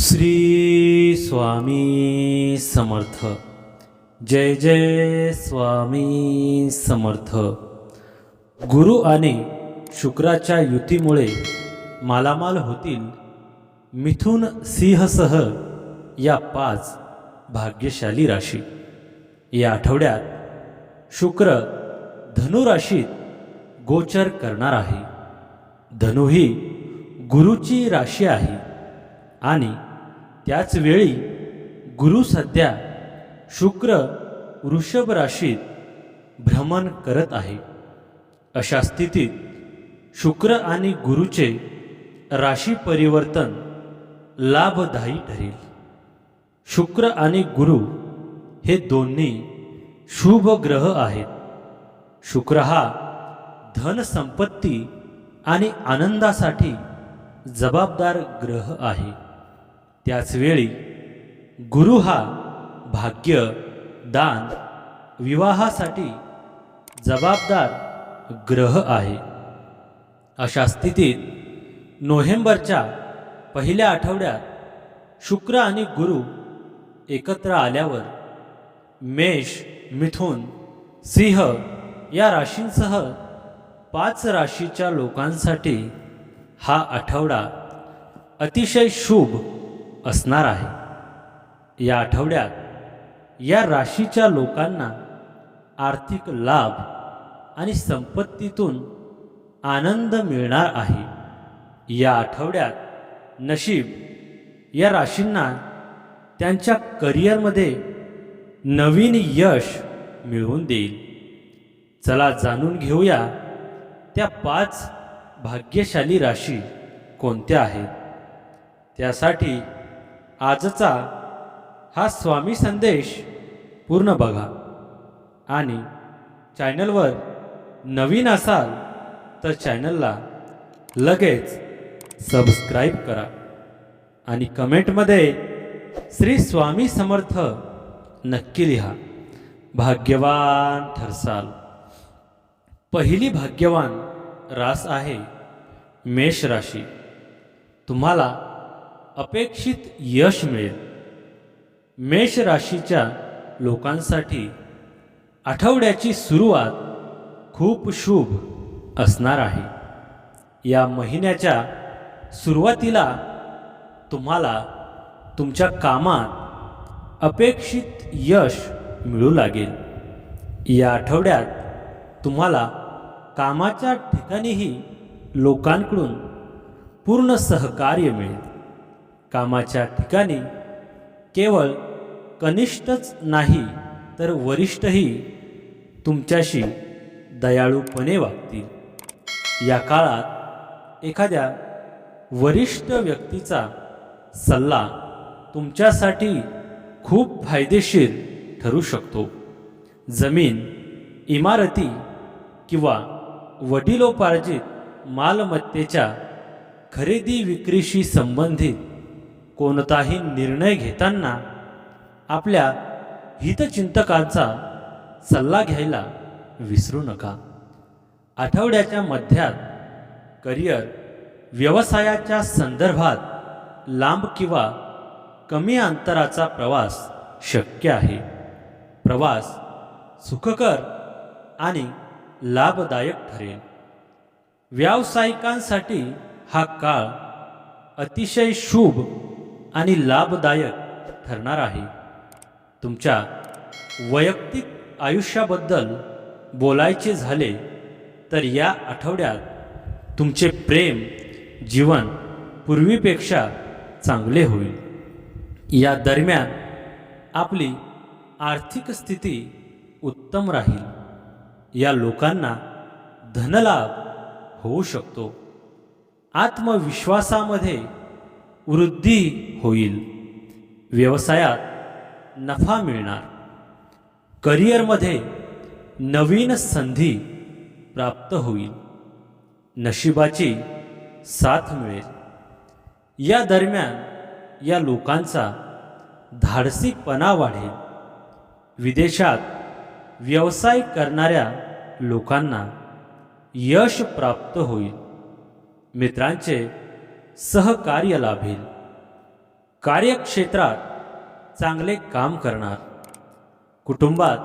श्री स्वामी समर्थ. जय जय स्वामी समर्थ. गुरु आणि शुक्राच्या युतीमुळे मालामाल होतील मिथुन सिंहसह या 5 भाग्यशाली राशी. या आठवड्यात शुक्र धनु राशीत गोचर करणार आहे. धनु ही गुरुची राशी आहे आणि त्याच वेळी गुरु सध्या शुक्र वृषभ राशीत भ्रमण करत आहे. अशा स्थितीत शुक्र आणि गुरुचे राशी परिवर्तन लाभदायी ठरेल. शुक्र आणि गुरु हे दोन्ही शुभ ग्रह आहेत. शुक्र हा धन संपत्ती आणि आनंदासाठी जबाबदार ग्रह आहे. त्याचवेळी गुरु हा भाग्य, दान, विवाहासाठी जबाबदार ग्रह आहे. अशा स्थितीत नोव्हेंबरच्या पहिल्या आठवड्यात शुक्र आणि गुरु एकत्र आल्यावर मेष, मिथुन, सिंह या राशींसह 5 राशीच्या लोकांसाठी हा आठवडा अतिशय शुभ असणार आहे. या आठवड्यात या राशीच्या लोकांना आर्थिक लाभ आणि संपत्तीतून आनंद मिळणार आहे. या आठवड्यात नशीब या राशींना त्यांच्या करिअरमध्ये नवीन यश मिळवून देईल. चला जाणून घेऊया त्या 5 भाग्यशाली राशी कोणत्या आहेत. त्यासाठी आजचा हा स्वामी संदेश पूर्ण बघा आणि चॅनलवर नवीन असाल तर चॅनलला लगेच सबस्क्राईब करा आणि कमेंटमध्ये श्री स्वामी समर्थ नक्की लिहा. भाग्यवान ठरसाल. पहिली भाग्यवान रास आहे मेष राशी. तुम्हाला अपेक्षित यश मिळेल. मेष राशीच्या लोकांसाठी आठवड्याची सुरुवात खूप शुभ असणार आहे. या महिन्याच्या सुरुवातीला तुम्हाला तुमच्या कामात अपेक्षित यश मिळू लागेल. या आठवड्यात तुम्हाला कामाच्या ठिकाणीही लोकांकडून पूर्ण सहकार्य मिळेल. कामाच्या ठिकाणी केवळ कनिष्ठच नाही तर वरिष्ठही तुमच्याशी दयाळूपणे वागतील. या काळात एखाद्या वरिष्ठ व्यक्तीचा सल्ला तुमच्यासाठी खूप फायदेशीर ठरू शकतो. जमीन, इमारती किंवा वडिलोपार्जित मालमत्तेच्या खरेदी विक्रीशी संबंधित कोणताही निर्णय घेताना आपल्या हितचिंतकांचा सल्ला घ्यायला विसरू नका. आठवड्याच्या मध्यात करिअर, व्यवसायाच्या संदर्भात लांब किंवा कमी अंतराचा प्रवास शक्य आहे. प्रवास सुखकर आणि लाभदायक ठरेल. व्यावसायिकांसाठी हा काळ अतिशय शुभ आणि लाभदायक ठरणार आहे. तुमच्या वैयक्तिक आयुष्याबद्दल बोलायचे झाले तर या आठवड्यात तुमचे प्रेम जीवन पूर्वीपेक्षा चांगले होईल. या दरम्यान आपली आर्थिक स्थिती उत्तम राहील. या लोकांना धनलाभ होऊ शकतो. आत्मविश्वासामध्ये वृद्धी होईल. व्यवसायात नफा मिळणार. करिअरमध्ये नवीन संधी प्राप्त होईल. नशिबाची साथ मिळेल. या दरम्यान या लोकांचा धाडसीपणा वाढेल. विदेशात व्यवसाय करणाऱ्या लोकांना यश प्राप्त होईल. मित्रांचे सहकार्य लाभेल. कार्यक्षेत्रात चांगले काम करणार. कुटुंबात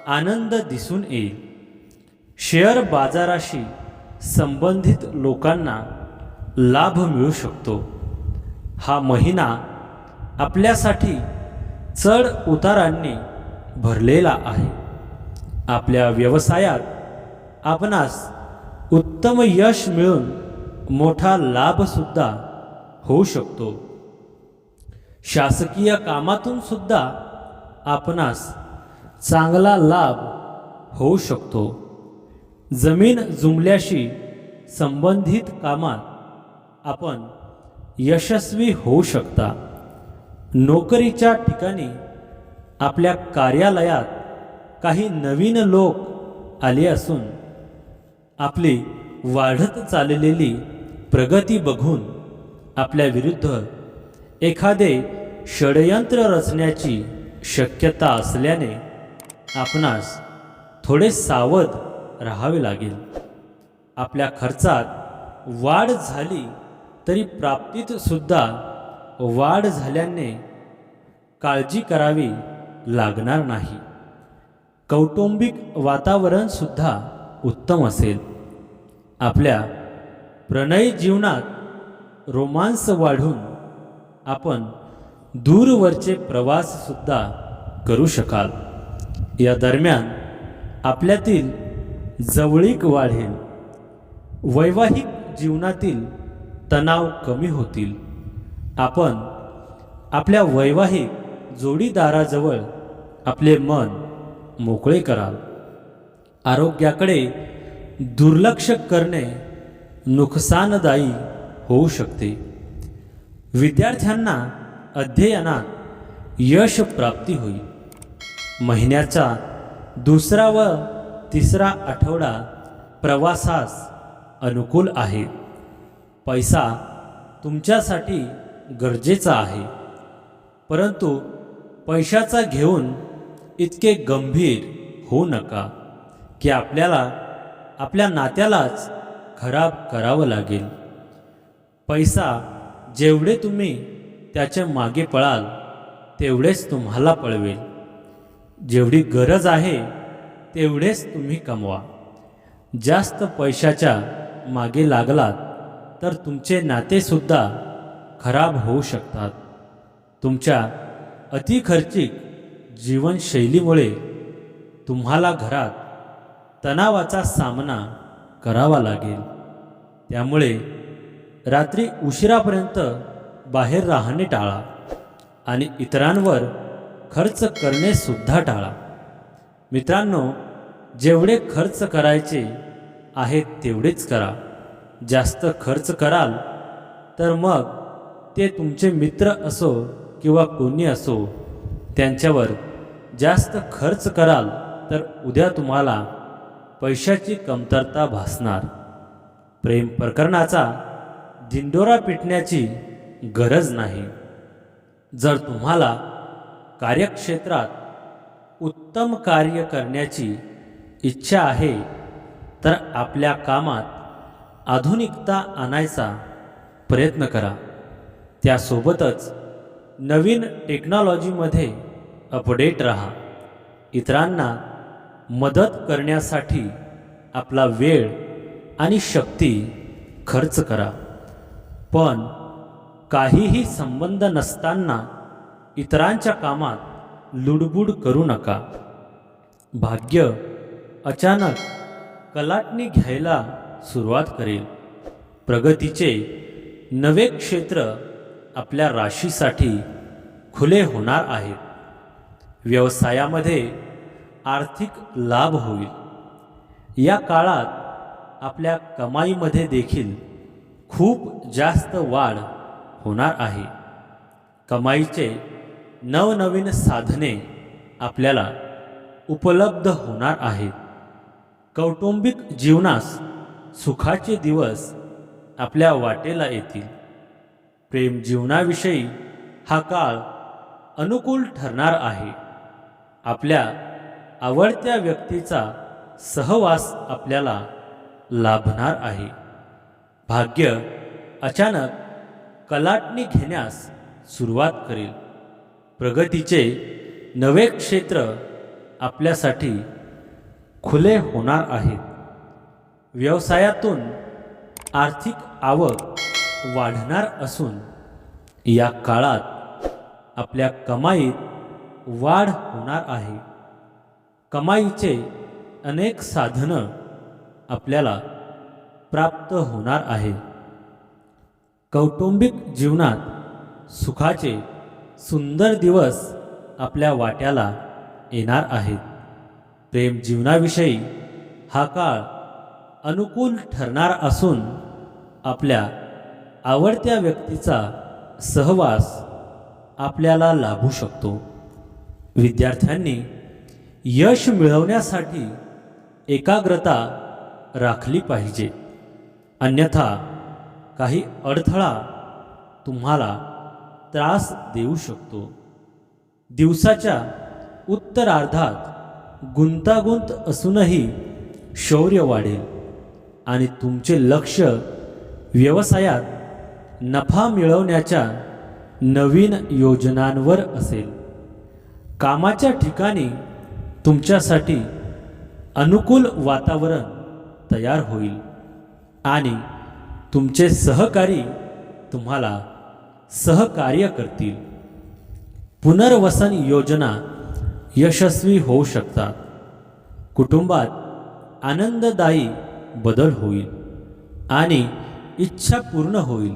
आनंद दिसून येईल. शेअर बाजाराशी संबंधित लोकांना लाभ मिळू शकतो. हा महिना आपल्यासाठी चढ उतारांनी भरलेला आहे. आपल्या व्यवसायात आपणास उत्तम यश मिळून मोठा लाभसुद्धा होऊ शकतो. शासकीय कामातून सुद्धा आपणास चांगला लाभ होऊ शकतो. जमीन जुमल्याशी संबंधित कामात आपण यशस्वी होऊ शकता. नोकरीच्या ठिकाणी आपल्या कार्यालयात काही नवीन लोक आले असून आपली वाढत चाललेली प्रगती बघून आपल्या विरुद्ध एखादे षडयंत्र रचण्याची शक्यता असल्याने आपणास थोडे सावध राहावे लागेल. आपल्या खर्चात वाढ झाली तरी प्राप्तीत सुद्धा वाढ झाल्याने काळजी करावी लागणार नाही. कौटुंबिक वातावरण सुद्धा उत्तम असेल. आपल्या प्रणयी जीवनात रोमांस वाढून आपण दूरवरचे प्रवास सुद्धा करू शकाल. या दरम्यान आपल्यातील जवळीक वाढेल. वैवाहिक जीवनातील तणाव कमी होतील. आपण आपल्या वैवाहिक जोडीदाराजवळ आपले मन मोकळे कराल. आरोग्याकडे दुर्लक्ष करणे नुकसानदायी होऊ शकते. विद्यार्थ्यांना अध्ययनात यश प्राप्ती होईल. महिन्याचा दुसरा व तिसरा आठवडा प्रवासास अनुकूल आहे. पैसा तुमच्यासाठी गरजेचा आहे, परंतु पैशाचा घेऊन इतके गंभीर होऊ नका की आपल्याला आपल्या नात्यालाच खराब करावं लागेल. पैसा जेवढे तुम्ही त्याच्या मागे पळाल तेवढेच तुम्हाला पळवेल. जेवढी गरज आहे तेवढेच तुम्ही कमवा. जास्त पैशाच्या मागे लागलात तर तुमचे नातेसुद्धा खराब होऊ शकतात. तुमच्या अतिखर्चिक जीवनशैलीमुळे तुम्हाला घरात तणावाचा सामना करावा लागेल. त्यामुळे रात्री उशिरापर्यंत बाहेर राहणे टाळा आणि इतरांवर खर्च करणे सुद्धा टाळा. मित्रांनो, जेवढे खर्च करायचे आहेत तेवढेच करा. जास्त खर्च कराल तर मग ते तुमचे मित्र असो किंवा कोणी असो, त्यांच्यावर जास्त खर्च कराल तर उद्या तुम्हाला पैशाची कमतरता भासणार. प्रेम प्रकरणाचा धिंडोरा पिटण्याची गरज नाही. जर तुम्हाला कार्यक्षेत्रात उत्तम कार्य करण्याची इच्छा आहे तर आपल्या कामात आधुनिकता आणायचा प्रयत्न करा. त्यासोबतच नवीन टेक्नॉलॉजीमध्ये अपडेट राहा. इतरांना मदत करण्यासाठी आपला वेळ आणि शक्ती खर्च करा. पण काहीही संबंध नसताना इतरांच्या कामात लुडबुड करू नका. भाग्य अचानक कलाटणी घ्यायला सुरुवात करेल. प्रगतीचे नवे क्षेत्र आपल्या राशीसाठी खुले होणार आहेत. व्यवसायामध्ये आर्थिक लाभ होईल. या काळात आपल्या कमाईमध्ये देखील खूप जास्त वाढ होणार आहे. कमाईचे नवनवीन साधने आपल्याला उपलब्ध होणार आहेत. कौटुंबिक जीवनास सुखाचे दिवस आपल्या वाटेला येतील. प्रेम जीवनाविषयी हा काळ अनुकूल ठरणार आहे. आपल्या आवडत्या व्यक्तीचा सहवास आपल्याला लाभणार आहे. भाग्य अचानक कलाटणी घेण्यास सुरुवात करेल. प्रगतीचे नवे क्षेत्र आपल्यासाठी खुले होणार आहेत. व्यवसायातून आर्थिक आवक वाढणार असून या काळात आपल्या कमाईत वाढ होणार आहे. कमाईचे अनेक साधनं आपल्याला प्राप्त होणार आहे. कौटुंबिक जीवनात सुखाचे सुंदर दिवस आपल्या वाट्याला येणार आहेत. प्रेम जीवनाविषयी हा काळ अनुकूल ठरणार असून आपल्या आवडत्या व्यक्तीचा सहवास आपल्याला लाभू शकतो. विद्यार्थ्यांनी यश मिळवण्यासाठी एकाग्रता राखली पाहिजे, अन्यथा काही अडथळा तुम्हाला त्रास देऊ शकतो. दिवसाच्या उत्तरार्धात गुंतागुंत असूनही शौर्य वाढेल आणि तुमचे लक्ष व्यवसायात नफा मिळवण्याच्या नवीन योजनांवर असेल. कामाच्या ठिकाणी तुमच्यासाठी अनुकूल वातावरण तयार होईल आणि तुमचे सहकारी तुम्हाला सहकार्य करतील. पुनर्वसन योजना यशस्वी होऊ शकतात. कुटुंबात आनंददायी बदल होईल आणि इच्छा पूर्ण होईल.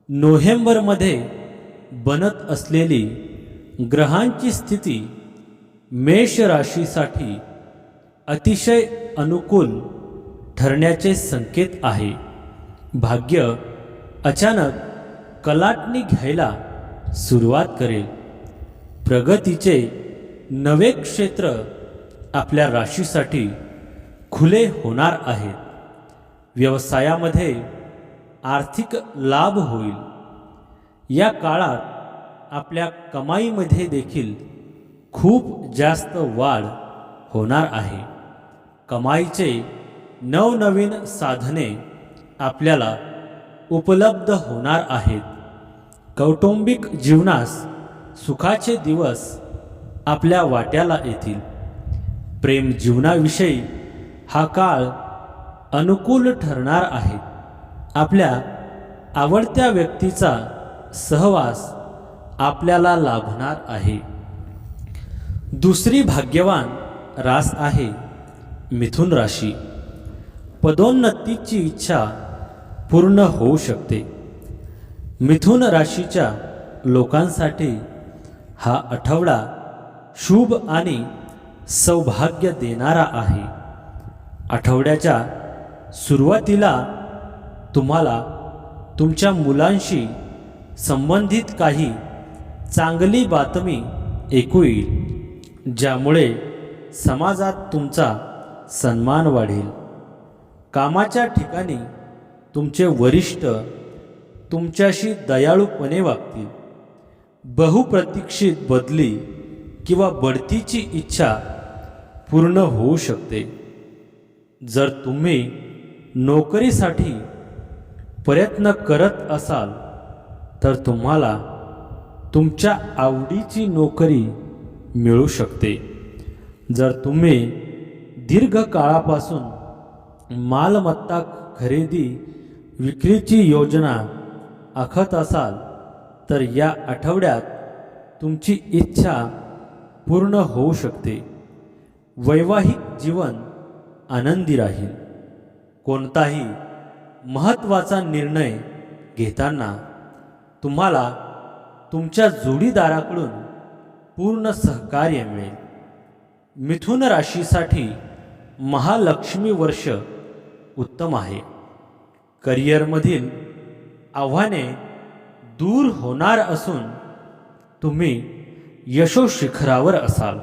नोव्हेंबरमध्ये बनत असलेली ग्रहांची स्थिती मेष राशीसाठी अतिशय अनुकूल ठरण्याचे संकेत आहे. भाग्य अचानक कलाटणी घ्यायला सुरुवात करेल. प्रगतीचे नवे क्षेत्र आपल्या राशीसाठी खुले होणार आहेत. व्यवसायामध्ये आर्थिक लाभ होईल. या काळात आपल्या कमाईमध्ये देखील खूप जास्त वाढ होणार आहे. कमाईचे नवनवीन साधने आपल्याला उपलब्ध होणार आहेत. कौटुंबिक जीवनास सुखाचे दिवस आपल्या वाट्याला येतील. प्रेम जीवनाविषयी हा काळ अनुकूल ठरणार आहे. आपल्या आवडत्या व्यक्तीचा सहवास आपल्याला लाभणार आहे. दुसरी भाग्यवान रास आहे मिथुन राशी. पदोन्नतीची इच्छा पूर्ण होऊ शकते. मिथुन राशीच्या लोकांसाठी हा आठवडा शुभ आणि सौभाग्य देणारा आहे. आठवड्याच्या सुरुवातीला तुम्हाला तुमच्या मुलांशी संबंधित काही चांगली बातमी ऐकू येईल, ज्यामुळे समाजात तुमचा सन्मान वाढेल. कामाच्या ठिकाणी तुमचे वरिष्ठ तुमच्याशी दयाळूपणे वागतील. बहुप्रतीक्षित बदली किंवा बढतीची इच्छा पूर्ण होऊ शकते. जर तुम्ही नोकरीसाठी प्रयत्न करत असाल तर तुम्हाला तुमच्या आवडीची नोकरी मिळू शकते. जर तुम्ही दीर्घकाळापासून मालमत्ता खरेदी विक्रीची योजना आखत असाल तर या आठवड्यात तुमची इच्छा पूर्ण होऊ शकते. वैवाहिक जीवन आनंदी राहील. कोणताही महत्त्वाचा निर्णय घेताना तुम्हाला तुमच्या जोडीदाराकडून पूर्ण सहकार्य मिळेल. मिथुन राशीसाठी महालक्ष्मी वर्ष उत्तम आहे. करिअरमधील आव्हाने दूर होणार असून तुम्ही यशोशिखरावर असाल.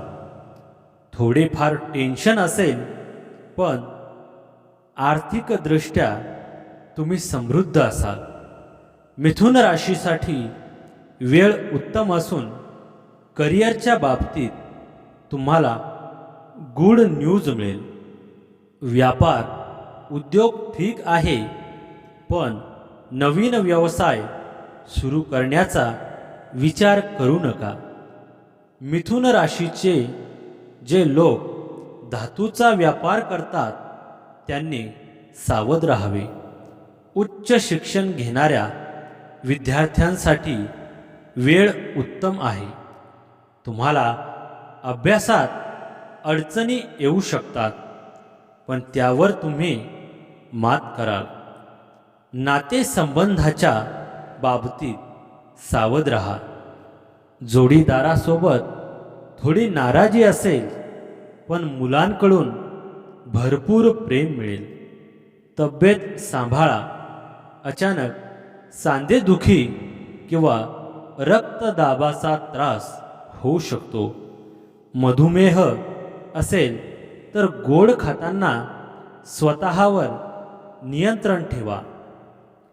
थोडेफार टेन्शन असेल, पण आर्थिकदृष्ट्या तुम्ही समृद्ध असाल. मिथुन राशीसाठी वेळ उत्तम असून करिअरच्या बाबतीत तुम्हाला गुड न्यूज मिळेल. व्यापार उद्योग ठीक आहे, पण नवीन व्यवसाय सुरू करण्याचा विचार करू नका. मिथुन राशीचे जे लोक धातूचा व्यापार करतात त्यांनी सावध राहावे. उच्च शिक्षण घेणाऱ्या विद्यार्थ्यांसाठी वेळ उत्तम आहे. तुम्हाला अभ्यासात अडचणी येऊ शकतात, पण त्यावर तुम्ही मात कराल. नातेसंबंधाच्या बाबतीत सावध राहा. जोडीदारासोबत थोडी नाराजी असेल, पण मुलांकडून भरपूर प्रेम मिळेल. तब्येत सांभाळा. अचानक सांधेदुखी किंवा रक्तदाबाचा त्रास होऊ शकतो. मधुमेह असेल तर गोड खाताना स्वतःवर नियंत्रण ठेवा.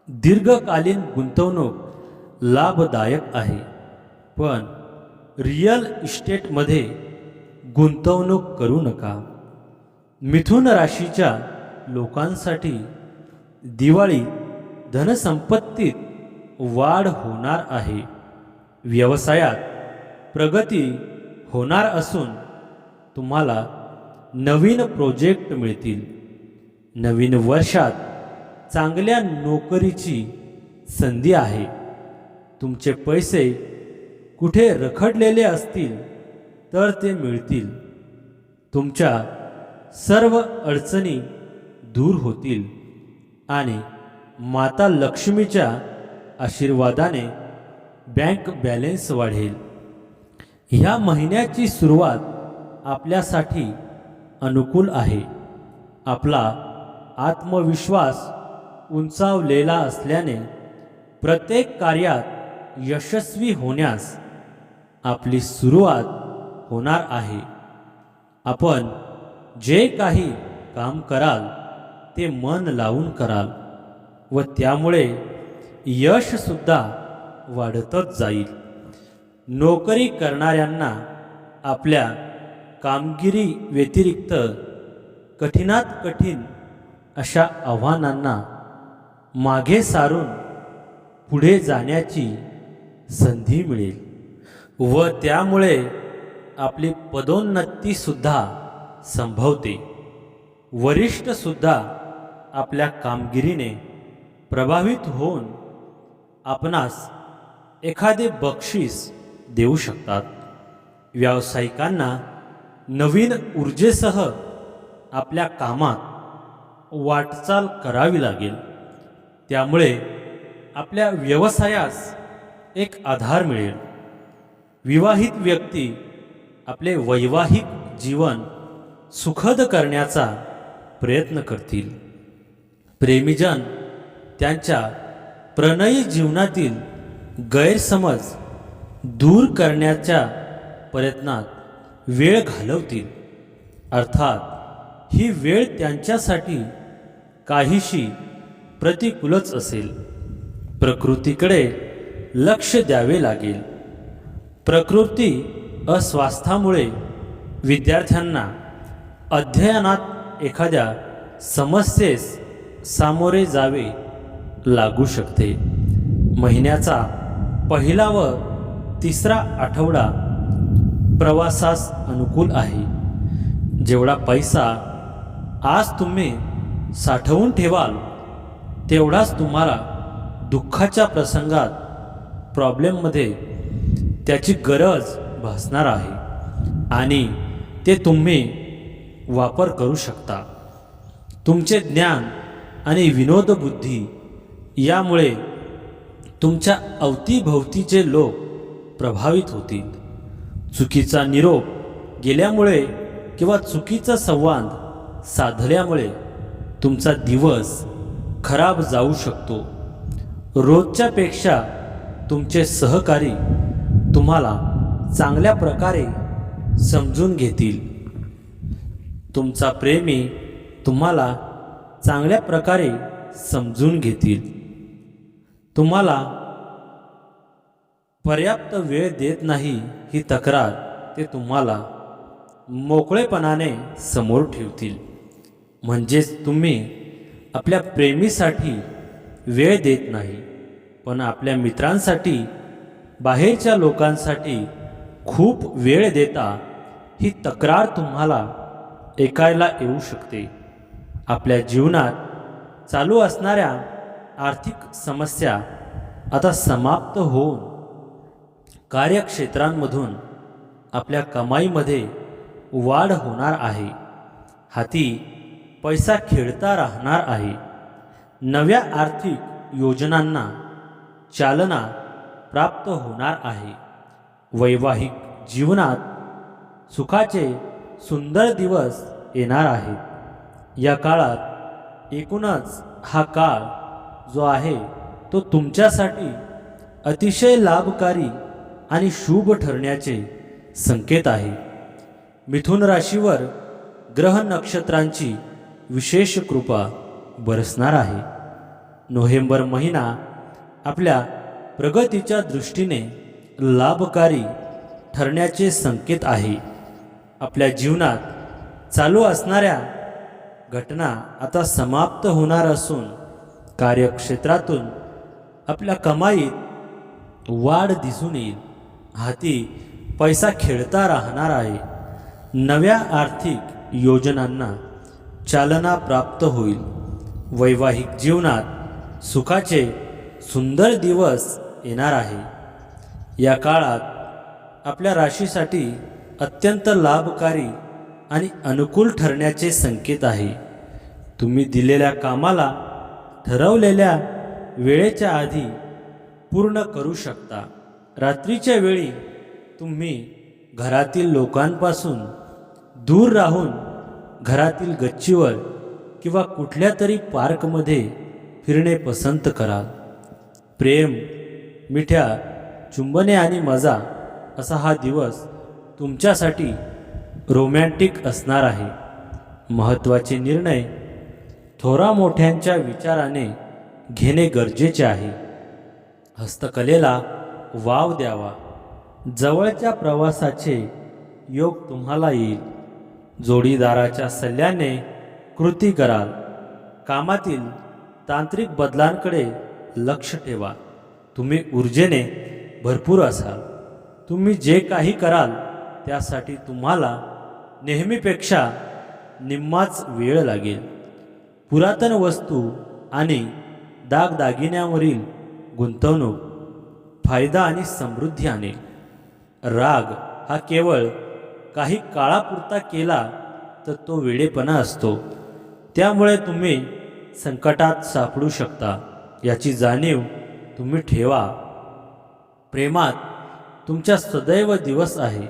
दीर्घकालीन गुंतवणूक लाभदायक आहे, पण रिअल इस्टेटमध्ये गुंतवणूक करू नका. मिथुन राशीच्या लोकांसाठी दिवाळी धनसंपत्तीत वाढ होणार आहे. व्यवसायात प्रगती होणार असून तुम्हाला नवीन प्रोजेक्ट मिळतील. नवीन वर्षात चांगल्या नोकरीची संधी आहे. तुमचे पैसे कुठे रखडलेले असतील तर ते मिळतील. तुमच्या सर्व अडचणी दूर होतील आणि माता लक्ष्मीच्या आशीर्वादाने बँक बॅलन्स वाढेल. ह्या महिन्याची सुरुवात आपल्यासाठी अनुकूल आहे. आपला आत्मविश्वास उंचावलेला असल्याने प्रत्येक कार्यात यशस्वी होण्यास आपली सुरुवात होणार आहे. आपण जे काही काम कराल ते मन लावून कराल व त्यामुळे यशसुद्धा वाढतच जाईल. नोकरी करणाऱ्यांना आपल्या कामगिरी व्यतिरिक्त कठीणात कठीण अशा आव्हानांना मागे सारून पुढे जाण्याची संधी मिळेल व त्यामुळे आपली पदोन्नतीसुद्धा संभवते. वरिष्ठसुद्धा आपल्या कामगिरीने प्रभावित होऊन आपणास एखादे बक्षीस देऊ शकतात. व्यावसायिकांना नवीन ऊर्जेसह आपल्या कामात वाटचाल करावी लागेल. त्यामुळे आपल्या व्यवसायास एक आधार मिळेल. विवाहित व्यक्ती आपले वैवाहिक जीवन सुखद करण्याचा प्रयत्न करतील. प्रेमीजन त्यांच्या प्रणयी जीवनातील गैरसमज दूर करण्याच्या प्रयत्नात वेळ घालवतील. अर्थात ही वेळ त्यांच्यासाठी काहीशी प्रतिकूलच असेल. प्रकृतीकडे लक्ष द्यावे लागेल. प्रकृती अस्वास्थ्यामुळे विद्यार्थ्यांना अध्ययनात एखाद्या समस्येस सामोरे जावे लागू शकते. महिन्याचा पहिला व तिसरा आठवडा प्रवासास अनुकूल आहे. जेवढा पैसा आज तुम्ही साठवून ठेवाल तेवढाच तुम्हाला दुःखाच्या प्रसंगात प्रॉब्लेममध्ये त्याची गरज भासणार आहे आणि ते तुम्ही वापर करू शकता. तुमचे ज्ञान आणि विनोदबुद्धी यामुळे तुमच्या अवतीभोवतीचे लोक प्रभावित होतील. चुकीचा निरोप गेल्यामुळे किंवा चुकीचा संवाद साधल्यामुळे तुमचा दिवस खराब जाऊ शकतो. रोजच्यापेक्षा तुमचे सहकारी तुम्हाला चांगल्या प्रकारे समजून घेतील. तुमचा प्रेमी तुम्हाला चांगल्या प्रकारे समजून घेतील. तुम्हाला पर्याप्त वेळ देत नाही ही तक्रार ते तुम्हाला मोकळेपणाने समोर ठेवतील. म्हणजेच तुम्ही आपल्या प्रेमीसाठी वेळ देत नाही, पण आपल्या मित्रांसाठी बाहेरच्या लोकांसाठी खूप वेळ देता ही तक्रार तुम्हाला ऐकायला येऊ शकते. आपल्या जीवनात चालू असणाऱ्या आर्थिक समस्या आता समाप्त होऊन कार्यक्षेत्रांमधून आपल्या कमाईमध्ये वाढ होणार आहे. हाती पैसा खेळता राहणार आहे. नव्या आर्थिक योजनांना चालना प्राप्त होणार आहे. वैवाहिक जीवनात सुखाचे सुंदर दिवस येणार आहेत. या काळात एकूणच हा काळ जो आहे तो तुमच्यासाठी अतिशय लाभकारी आणि शुभ ठरण्याचे संकेत आहे. मिथुन राशीवर ग्रह नक्षत्रांची विशेष कृपा बरसणार आहे. नोव्हेंबर महिना आपल्या प्रगतीच्या दृष्टीने लाभकारी ठरण्याचे संकेत आहे. आपल्या जीवनात चालू असणाऱ्या घटना आता समाप्त होणार असून कार्यक्षेत्रातून आपल्या कमाईत वाढ दिसून येईल. हाती पैसा खेळता राहणार आहे. नव्या आर्थिक योजनांना चालना प्राप्त होईल. वैवाहिक जीवनात सुखाचे सुंदर दिवस येणार आहे. या काळात आपल्या राशीसाठी अत्यंत लाभकारी आणि अनुकूल ठरण्याचे संकेत आहे. तुम्ही दिलेल्या कामाला ठरवलेल्या वेळेच्या आधी पूर्ण करू शकता. रात्रीच्या वेळी तुम्ही घरातील लोकांपासून दूर राहून घरातील गच्चीवर किंवा कुठल्या तरी पार्कमध्ये फिरणे पसंत कराल. प्रेम, मिठ्या चुंबने आणि मजा असा हा दिवस तुमच्यासाठी रोमॅन्टिक असणार आहे. महत्त्वाचे निर्णय थोरा मोठ्यांच्या विचाराने घेणे गरजेचे आहे. हस्तकलेला वाव द्यावा. जवळच्या प्रवासाचे योग तुम्हाला येईल. जोडीदाराच्या सल्ल्याने कृती कराल. कामातील तांत्रिक बदलांकडे लक्ष ठेवा. तुम्ही ऊर्जेने भरपूर असाल. तुम्ही जे काही कराल त्यासाठी तुम्हाला नेहमीपेक्षा निम्माच वेळ लागेल. पुरातन वस्तू आणि दागदागिन्यांवरील गुंतवणूक फायदा आणि समृद्धी आणेल. राग हा केवळ काही काळापुरता केला तर तो वेडेपणा असतो. त्यामुळे तुम्ही संकटात सापडू शकता. याची जाणीव तुम्ही ठेवा. प्रेमात तुमच्या सदैव दिवस आहे.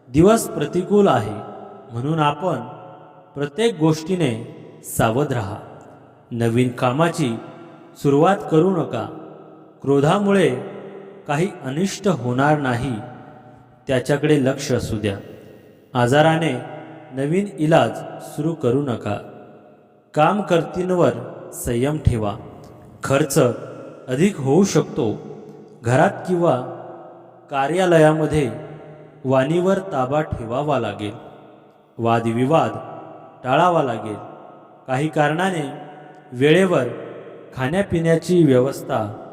दिवस प्रतिकूल आहे म्हणून आपण प्रत्येक गोष्टीने सावध राहा. नवीन कामाची सुरुवात करू नका. क्रोधामुळे काही अनिष्ट होणार नाही त्याच्याकडे लक्ष असू द्या. आजाराने नवीन इलाज सुरू करू नका. कामकर्तींवर संयम ठेवा. खर्च अधिक होऊ शकतो. घरात किंवा कार्यालयामध्ये वाणीवर ताबा ठेवावा लागेल. वादविवाद टाळावा लागेल. काही कारणाने वेळेवर खाण्यापिण्याची व्यवस्था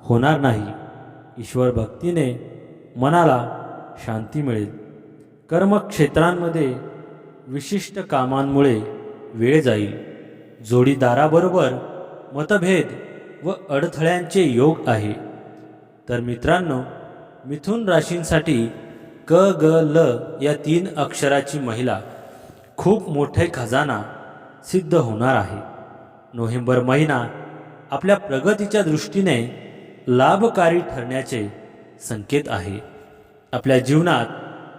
होणार नाही. ईश्वर भक्तीने मनाला शांती मिळेल. कर्मक्षेत्रांमध्ये विशिष्ट कामांमुळे वेळ जाईल. जोडीदाराबरोबर मतभेद व अडथळ्यांचे योग आहे. तर मित्रांनो, मिथुन राशींसाठी क ग ल या 3 अक्षराची महिला खूप मोठे खजाना सिद्ध होणार आहे. नोव्हेंबर महिना आपल्या प्रगतीच्या दृष्टीने लाभकारी ठरण्याचे संकेत आहे. आपल्या जीवनात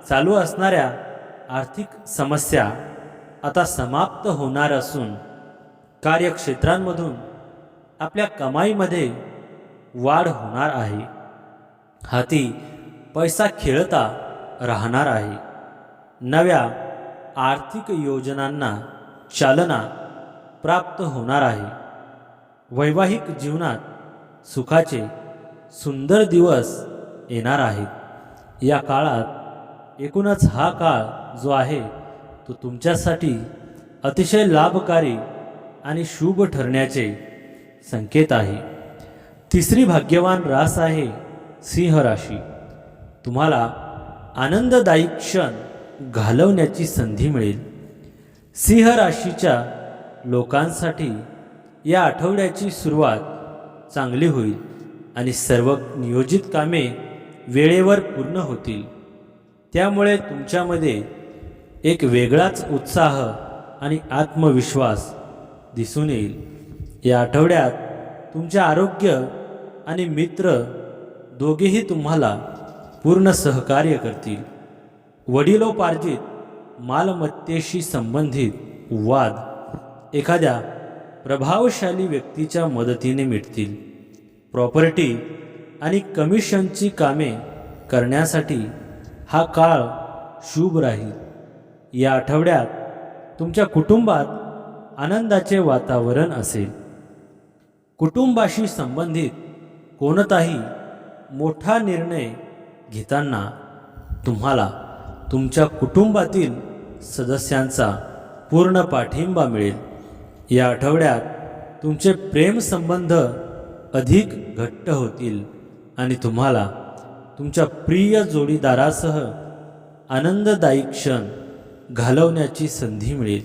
चालू असणाऱ्या आर्थिक समस्या आता समाप्त होणार असून कार्यक्षेत्रांमधून आपल्या कमाईमध्ये वाढ होणार आहे. हाती पैसा खेळता राहणार आहे. नव्या आर्थिक योजनांना चालना प्राप्त होणार आहे. वैवाहिक जीवनात सुखाचे सुंदर दिवस येणार आहेत. या काळात एकूणच हा काळ जो आहे तो तुमच्यासाठी अतिशय लाभकारी आणि शुभ ठरण्याचे संकेत आहे. तिसरी भाग्यवान रास आहे सिंह राशी, तुम्हाला आनंददायी क्षण घालवण्याची संधी मिळेल. सिंह राशीच्या लोकांसाठी या आठवड्याची सुरुवात चांगली होईल आणि सर्व नियोजित कामे वेळेवर पूर्ण होतील. त्यामुळे तुमच्यामध्ये एक वेगळाच उत्साह आणि आत्मविश्वास दिसून येईल. या आठवड्यात तुमचे आरोग्य आणि मित्र दोघेही तुम्हाला पूर्ण सहकार्य करतील. वडिलोपार्जित मालमत्तेशी संबंधित वाद एखाद्या प्रभावशाली व्यक्तीच्या मदतीने मिटतील. प्रॉपर्टी आणि कमिशनची कामे करण्यासाठी हा काळ शुभ राहील. या आठवड्यात तुमच्या कुटुंबात आनंदाचे वातावरण असेल. कुटुंबाशी संबंधित कोणताही मोठा निर्णय घेताना तुम्हाला तुमच्या कुटुंबातील सदस्यांचा पूर्ण पाठिंबा मिळेल. या आठवड्यात तुमचे प्रेमसंबंध अधिक घट्ट होतील आणि तुम्हाला तुमच्या प्रिय जोडीदारासह आनंददायी क्षण घालवण्याची संधी मिळेल.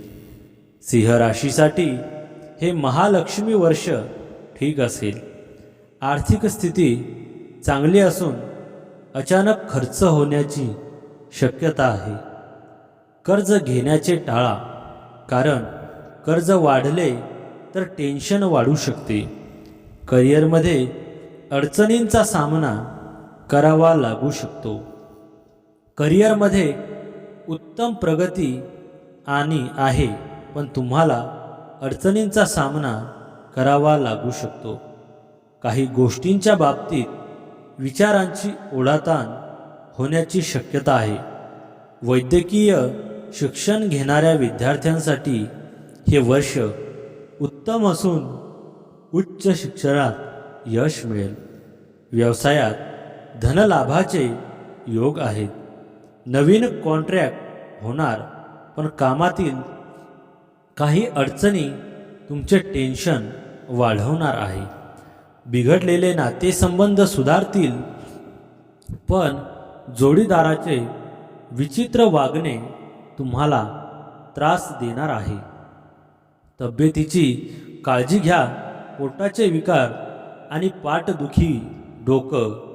सिंह राशीसाठी हे महालक्ष्मी वर्ष ठीक असेल. आर्थिक स्थिती चांगली असून अचानक खर्च होण्याची शक्यता आहे. कर्ज घेण्याचे टाळा, कारण कर्ज वाढले तर टेन्शन वाढू शकते. करिअरमध्ये अडचणींचा सामना करावा लागू शकतो. करिअरमध्ये उत्तम प्रगती आहे, पण तुम्हाला अडचणींचा सामना करावा लागू शकतो. काही गोष्टींच्या बाबतीत विचारांची ओढाताण होण्याची शक्यता आहे. वैद्यकीय शिक्षण घेणाऱ्या विद्यार्थ्यांसाठी हे वर्ष उत्तम असून उच्च शिक्षणात यश मिळेल. व्यवसायात धनलाभाचे योग आहेत. नवीन कॉन्ट्रॅक्ट होणार, पण कामातील काही अडचणी तुमचे टेन्शन वाढवणार आहे. बिघडलेले नातेसंबंध सुधारतील, पण जोडीदाराचे विचित्र वागणे तुम्हाला त्रास देणार आहे. तब्येतीची काळजी घ्या. पोटाचे विकार आणि पाठदुखी, डोकं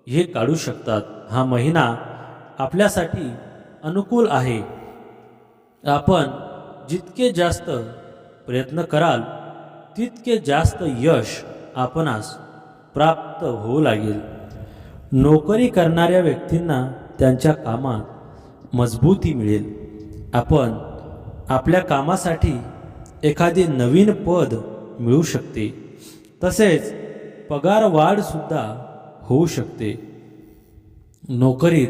हे काढू शकतात. हा महिना आपल्यासाठी अनुकूल आहे. आपण जितके जास्त प्रयत्न कराल तितके जास्त यश आपणास प्राप्त होऊ लागेल. नोकरी करणाऱ्या व्यक्तींना त्यांच्या कामात मजबूती मिळेल. आपण आपल्या कामासाठी एखादे नवीन पद मिळू शकते. तसेच पगार वाढ सुद्धा होऊ शकते. नोकरीत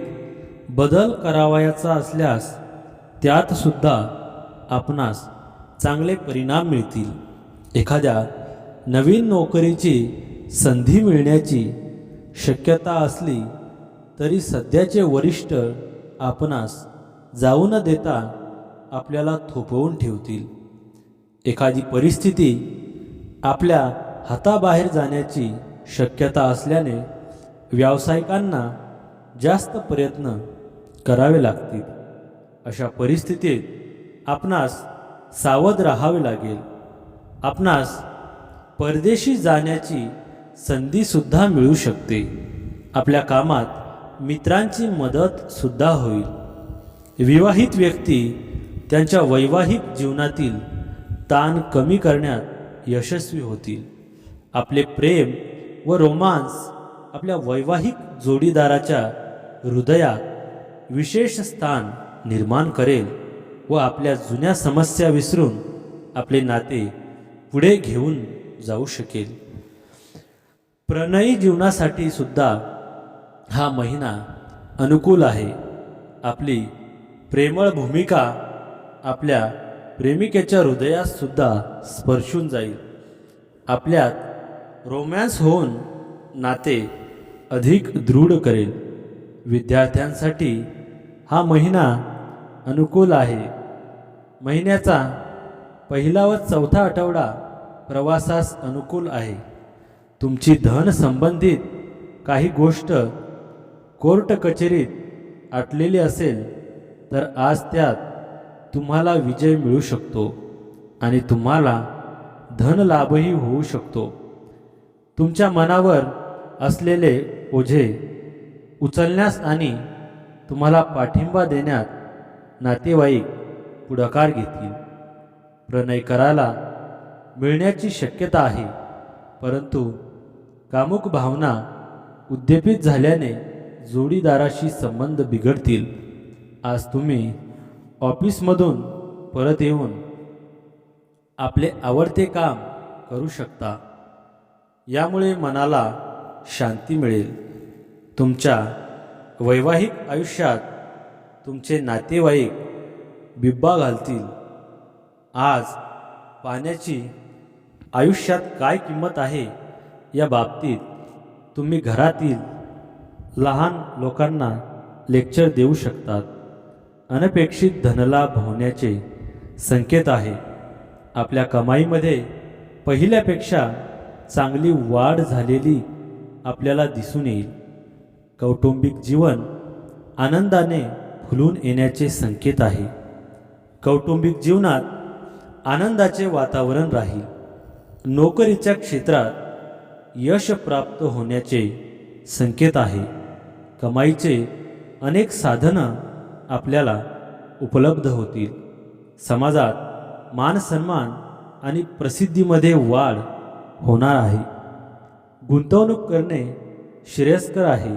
बदल करावयाचा असल्यास त्यात सुद्धा आपणास चांगले परिणाम मिळतील. एखाद्या नवीन नोकरीची संधी मिळण्याची शक्यता असली तरी सध्याचे वरिष्ठ आपणास जाऊ न देता आपल्याला थोपवून ठेवतील. एखादी परिस्थिती आपल्या हाताबाहेर जाण्याची शक्यता असल्याने व्यावसायिकांना जास्त प्रयत्न करावे लागतील. अशा परिस्थितीत आपणास सावध राहावे लागेल. आपणास परदेशी जाण्याची संधीसुद्धा मिळू शकते. आपल्या कामात मित्रांची मदत सुद्धा होईल. विवाहित व्यक्ती त्यांच्या वैवाहिक जीवनातील ताण कमी करण्यात यशस्वी होतील. आपले प्रेम व रोमांस आपल्या वैवाहिक जोडीदाराच्या हृदयात विशेष स्थान निर्माण करेल व आपल्या जुन्या समस्या विसरून आपले नाते पुढे घेऊन जाऊ शकेल. प्रणयी जीवनासाठी सुद्धा हा महिना अनुकूल आहे. आपली प्रेमळ भूमिका आपल्या प्रेमिकेच्या हृदयात सुद्धा स्पर्शून जाईल. आपल्यात रोमॅन्स होऊन नाते अधिक दृढ करेल. विद्यार्थ्यांसाठी हा महिना अनुकूल आहे. महिन्याचा पहिला व चौथा आठवडा प्रवासास अनुकूल आहे. तुमची धन संबंधित काही गोष्ट कोर्ट कचेरीत अटलेली असेल तर आज त्यात तुम्हाला विजय मिळू शकतो आणि तुम्हाला धनलाभही होऊ शकतो. तुमच्या मनावर असलेले ओझे उचलण्यास आणि तुम्हाला पाठिंबा देण्यात नातेवाईक पुढाकार घेतील. प्रणय करायला मिळण्याची शक्यता आहे, परंतु कामुक भावना उद्दीपित झाल्याने जोडीदाराशी संबंध बिघडतील. आज तुम्ही ऑफिसमधून परत येऊन आपले आवडते काम करू शकता. यामुळे मनाला शांती मिळेल. तुमच्या वैवाहिक आयुष्यात तुमचे नातेवाईक बिब्बा घालतील. आज पाण्याची आयुष्यात काय किंमत आहे या बाबतीत तुम्ही घरातील लहान लोकांना लेक्चर देऊ शकतात. अनपेक्षित धनलाभ होण्याचे संकेत आहे. आपल्या कमाईमध्ये पहिल्यापेक्षा चांगली वाढ झालेली आपल्याला दिसून येईल. कौटुंबिक जीवन आनंदाने फुलून येण्याचे संकेत आहे. कौटुंबिक जीवनात आनंदाचे वातावरण राहील. नोकरीच्या क्षेत्रात यश प्राप्त होण्याचे संकेत आहे. कमाईचे अनेक साधनं आपल्याला उपलब्ध होतील. समाजात मान सन्मान आणि प्रसिद्धीमध्ये वाढ होणार आहे. गुंतवणूक करणे श्रेयस्कर आहे,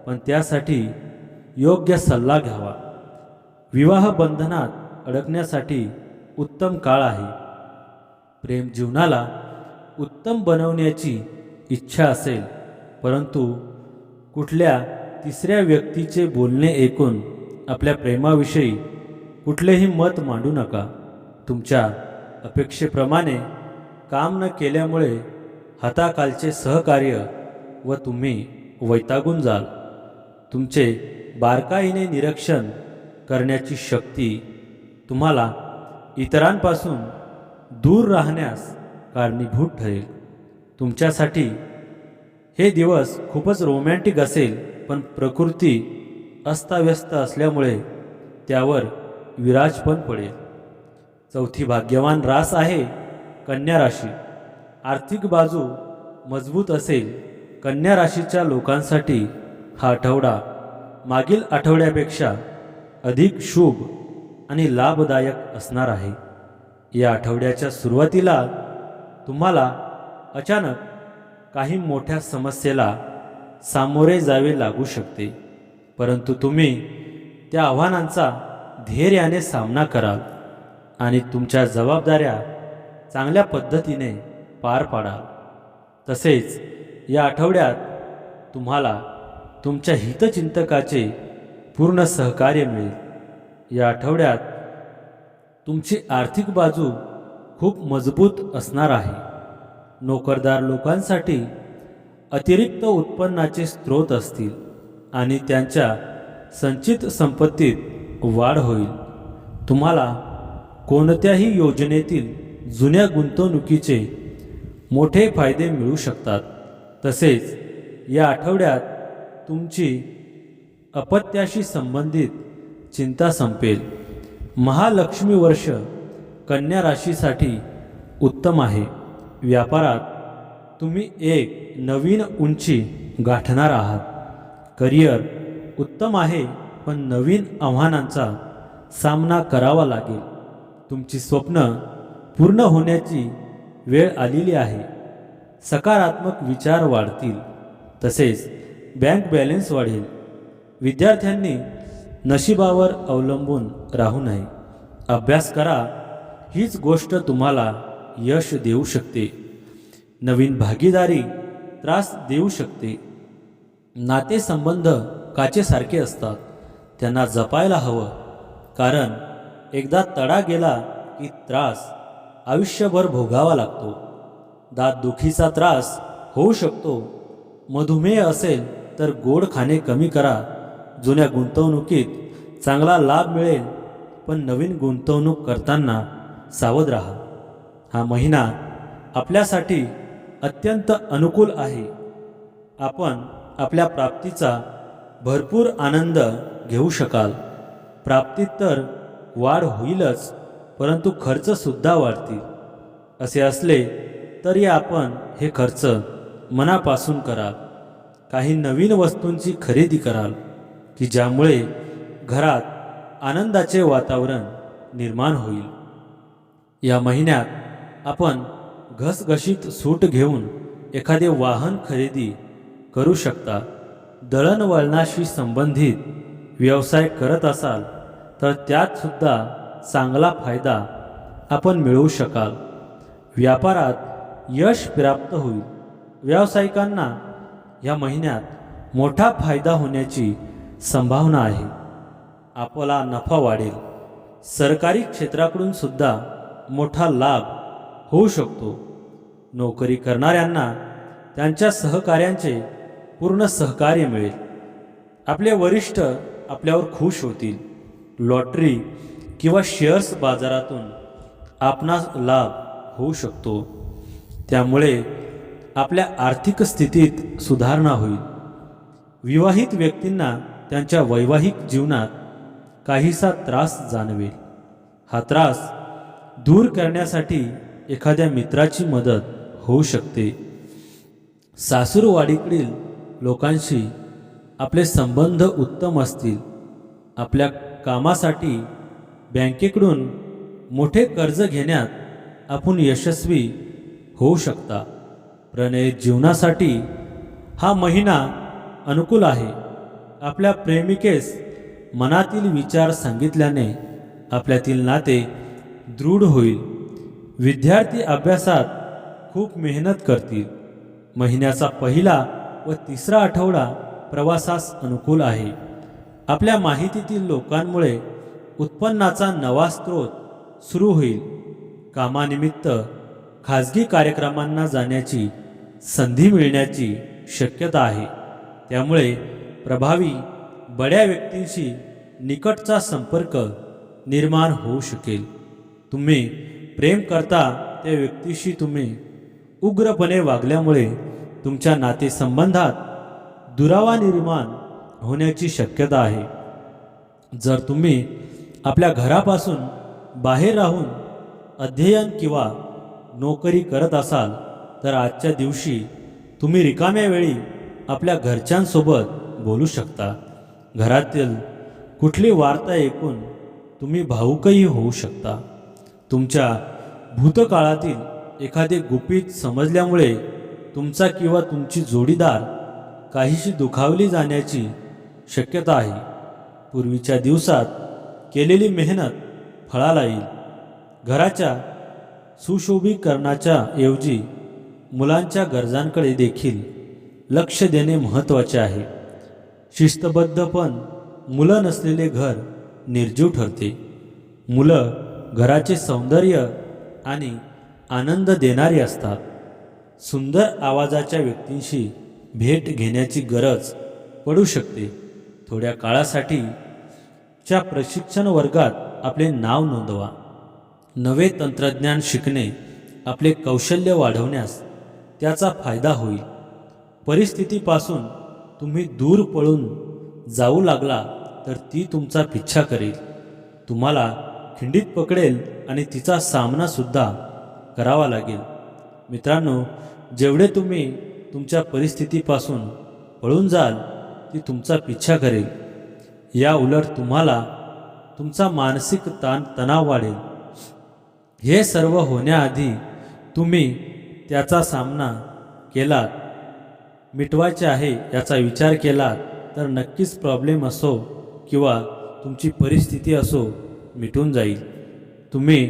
पण त्यासाठी योग्य सल्ला घ्यावा. विवाह बंधनात अडकण्यासाठी उत्तम काळ आहे. प्रेम जीवनाला उत्तम बनवण्याची इच्छा असेल, परंतु कुठल्या तिसऱ्या व्यक्तीचे बोलणे ऐकून आपल्या प्रेमाविषयी कुठलेही मत मांडू नका. तुमच्या अपेक्षेप्रमाणे काम न केल्यामुळे हाताखालचे सहकार्य व तुम्ही वैतागून जाल. तुमचे बारकाईने निरीक्षण करण्याची शक्ती तुम्हाला इतरांपासून दूर राहण्यास कारणीभूत ठरेल. तुमच्यासाठी हे दिवस खूपच रोमॅन्टिक असेल, पण प्रकृती अस्ताव्यस्त असल्यामुळे त्यावर विराज पण पडेल. चौथी भाग्यवान रास आहे कन्या राशी. आर्थिक बाजू मजबूत असेल. कन्या राशीच्या लोकांसाठी हा आठवडा मागील आठवड्यापेक्षा अधिक शुभ आणि लाभदायक असणार आहे. या आठवड्याच्या सुरुवातीला तुम्हाला अचानक काही मोठ्या समस्येला सामोरे जावे लागू शकते, परंतु तुम्ही त्या आव्हानांचा धैर्याने सामना कराल आणि तुमच्या जबाबदाऱ्या चांगल्या पद्धतीने पार पाडाल. तसेच या आठवड्यात तुम्हाला तुमच्या हितचिंतकाचे पूर्ण सहकार्य मिळेल. या आठवड्यात तुमची आर्थिक बाजू खूप मजबूत असणार आहे. नोकरदार लोकांसाठी अतिरिक्त उत्पन्नाचे स्रोत असतील आणि त्यांच्या संचित संपत्तीत वाढ होईल. तुम्हाला कोणत्याही योजनेतील जुन्या गुंतवणुकीचे मोठे फायदे मिळू शकतात. तसेच या आठवड्यात तुमची अपत्याशी संबंधित चिंता संपेल. महालक्ष्मी वर्ष कन्या राशीसाठी उत्तम आहे. व्यापारात तुम्ही एक नवीन उंची गाठणार आहात. करिअर उत्तम आहे, पण नवीन आव्हानांचा सामना करावा लागेल. तुमची स्वप्न पूर्ण होण्याची वेळ आलेली आहे. सकारात्मक विचार वाढतील. तसेच बँक बॅलन्स वाढेल. विद्यार्थ्यांनी नशिबावर अवलंबून राहू नये. अभ्यास करा. हीच गोष्ट तुम्हाला यश देऊ शकते. नवीन भागीदारी त्रास देऊ शकते. नातेसंबंध काचेसारखे असतात, त्यांना जपायला हवं, कारण एकदा तडा गेला की त्रास आयुष्यभर भोगावा लागतो. दातदुखीचा त्रास होऊ शकतो. मधुमेह असेल तर गोड खाणे कमी करा. जुन्या गुंतवणुकीत चांगला लाभ मिळेल, पण नवीन गुंतवणूक करताना सावध राहा. हा महिना आपल्यासाठी अत्यंत अनुकूल आहे. आपण आपल्या प्राप्तीचा भरपूर आनंद घेऊ शकाल. प्राप्तीत तर वाढ होईलच, परंतु खर्चसुद्धा वाढतील. असे असले तरी आपण हे खर्च मनापासून कराल. काही नवीन वस्तूंची खरेदी कराल की ज्यामुळे घरात आनंदाचे वातावरण निर्माण होईल. या महिन्यात आपण घसघशीत सूट घेऊन एखादे वाहन खरेदी करू शकता. दळणवळणाशी संबंधित व्यवसाय करत असाल तर त्यात सुद्धा चांगला फायदा आपण मिळवू शकाल. व्यापारात यश प्राप्त होईल. व्यावसायिकांना या महिन्यात मोठा फायदा होण्याची संभावना आहे. आपला नफा वाढेल. सरकारी क्षेत्राकडून सुद्धा मोठा लाभ होऊ शकतो. नोकरी करणाऱ्यांना त्यांच्या सहकाऱ्यांचे पूर्ण सहकार्य मिळेल. आपले वरिष्ठ आपल्यावर खुश होतील. लॉटरी किंवा शेअर्स बाजारातून आपणास लाभ होऊ शकतो. त्यामुळे आपल्या आर्थिक स्थितीत सुधारणा होईल. विवाहित व्यक्तींना त्यांच्या वैवाहिक जीवनात काहीसा त्रास जाणवेल. हा त्रास दूर करण्यासाठी एखाद्या मित्राची मदत होऊ शकते. सासूरवाडीकडील लोकांशी आपले संबंध उत्तम असतील. आपल्या कामासाठी बँकेकडून मोठे कर्ज घेण्यात आपण यशस्वी होऊ शकता. प्रणयित जीवनासाठी हा महिना अनुकूल आहे. आपल्या प्रेमिकेस मनातील विचार सांगितल्याने आपल्यातील नाते दृढ होईल. विद्यार्थी अभ्यासात खूप मेहनत करतील. महिन्याचा पहिला व तिसरा आठवडा प्रवासास अनुकूल आहे. आपल्या माहितीतील लोकांमुळे उत्पन्नाचा नवा स्रोत सुरू होईल. कामानिमित्त खाजगी कार्यक्रमांना जाण्याची संधी मिळण्याची शक्यता आहे. त्यामुळे प्रभावी बड्या व्यक्तींशी निकटचा संपर्क निर्माण होऊ शकेल. तुम्ही प्रेम करता त्या व्यक्तीशी तुम्ही उग्रपणे वागल्यामुळे तुमच्या नातेसंबंधात दुरावा निर्माण होण्याची शक्यता आहे. जर तुम्ही आपल्या घरापासून बाहेर राहून अध्ययन किंवा नोकरी करत असाल तर आजच्या दिवशी तुम्ही रिकाम्या वेळी आपल्या घरच्यांसोबत बोलू शकता. घरातील कुठली वार्ता ऐकून तुम्ही भावुकही होऊ शकता. तुमच्या भूतकाळातील एखादे गुपित समजल्यामुळे तुमचा किंवा तुमची जोडीदार काहीशी दुखावली जाण्याची शक्यता आहे. पूर्वीच्या दिवसात केलेली मेहनत फळाला येईल. घराच्या सुशोभीकरणाच्या ऐवजी मुलांच्या गरजांकडे देखील लक्ष देणे महत्त्वाचे आहे. शिस्तबद्धपण मुलं नसलेले घर निर्जीव ठरते. मुलं घराचे सौंदर्य आणि आनंद देणारी असतात. सुंदर आवाजाच्या व्यक्तींशी भेट घेण्याची गरज पडू शकते. थोड्या काळासाठी च्या प्रशिक्षण वर्गात आपले नाव नोंदवा. नवे तंत्रज्ञान शिकणे आपले कौशल्य वाढवण्यास त्याचा फायदा होईल. परिस्थितीपासून तुम्ही दूर पळून जाऊ लागला तर ती तुमचा पिच्छा करेल. तुम्हाला खिंडीत पकडेल आणि तिचा सामनासुद्धा करावा लागेल. मित्रांनो, जेवढे तुम्ही तुमच्या परिस्थितीपासून पळून जाल ती तुमचा पिच्छा करेल. या उलट तुम्हाला तुमचा मानसिक तणाव वाढेल. हे सर्व होण्याआधी तुम्ही त्याचा सामना केलात, मिटवायचे आहे याचा विचार केलात तर नक्कीच प्रॉब्लेम असो किंवा तुमची परिस्थिती असो मिटून जाईल. तुम्ही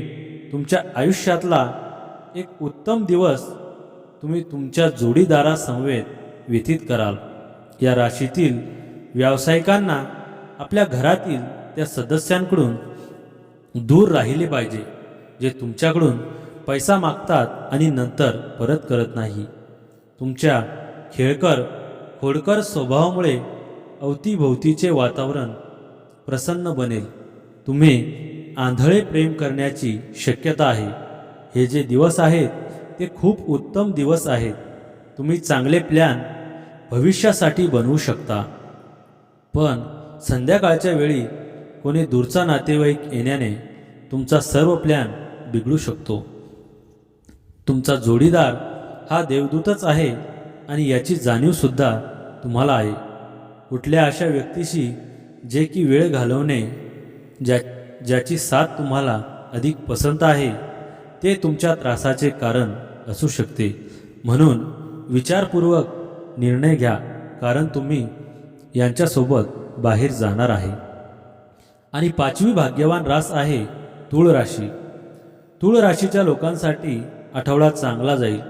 तुमच्या आयुष्यातला एक उत्तम दिवस तुम्ही तुमच्या जोडीदारासमवेत व्यतीत कराल. या राशीतील व्यावसायिकांना आपल्या घरातील त्या सदस्यांकडून दूर राहिले पाहिजे जे तुमच्याकडून पैसा मागतात आणि नंतर परत करत नाही. तुमच्या खेळकर खोडकर स्वभावामुळे अवतीभोवतीचे वातावरण प्रसन्न बनेल. तुम्ही आंधळे प्रेम करण्याची शक्यता आहे. हे जे दिवस आहेत ते खूप उत्तम दिवस आहेत. तुम्ही चांगले प्लॅन भविष्यासाठी बनवू शकता. पण संध्याकाळच्या वेळी कोणी दूरचा नातेवाईक येण्याने तुमचा सर्व प्लॅन बिघडू शकतो. तुमचा जोडीदार हा देवदूतच आहे आणि याची जाणीवसुद्धा तुम्हाला आहे. कुठल्या अशा व्यक्तीशी जे की वेळ घालवणे ज्याची साथ तुम्हाला अधिक पसंत आहे ते तुमच्या त्रासाचे कारण असू शकते. म्हणून विचारपूर्वक निर्णय घ्या, कारण तुम्ही यांच्यासोबत बाहेर जाणार आहे. आणि 5वी भाग्यवान रास आहे तुळ राशी. तुळ राशीच्या लोकांसाठी आठवडा चांगला जाईल.